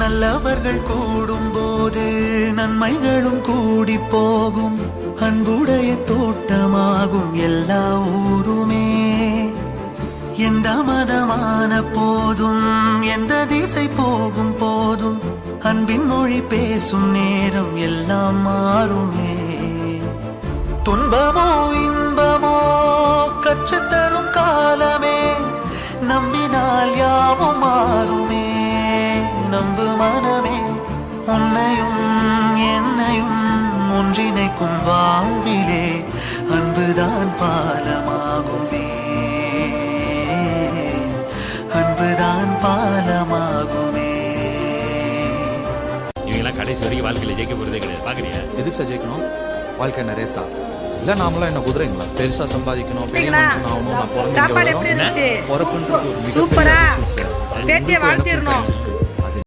நல்லவர்கள் கூடும் போது நன்மைகளும் கூடி போகும். அன்புடைய தோட்டமாகும் எல்லா ஊருமே. எந்த மதமான போதும் எந்த திசை போகும் போதும் அன்பின் மொழி பேசும் நேரம் எல்லாம் மாறுமே. துன்பமோ இன்பமோ கற்றுத்தரும் காலமே. நம்பினால் யாவும் மாறுமே. நம்பு மனமே, உன்னையும் என்னையும் ஒன்றிணைக்கும் வாழ்விலே அன்புதான் பாலமாகுமே. அன்புதான் பாலமாகுமே. இவங்கெல்லாம் கடைசி வரைக்கும் வாழ்க்கையில ஜெயிக்க போறதே கிடையாது. பாக்குறியா? எதுக்கு சார் ஜெயிக்கணும்? வாழ்க்கை என்ன ரேஸா? இல்ல நாமளாம் என்ன குதிரைங்களா? பெருசா சம்பாதிக்கணும், பெரிய மனுஷன் ஆகணும், நான் பிறந்து சூப்பரா பேட்டியை வாழ்த்திடணும்.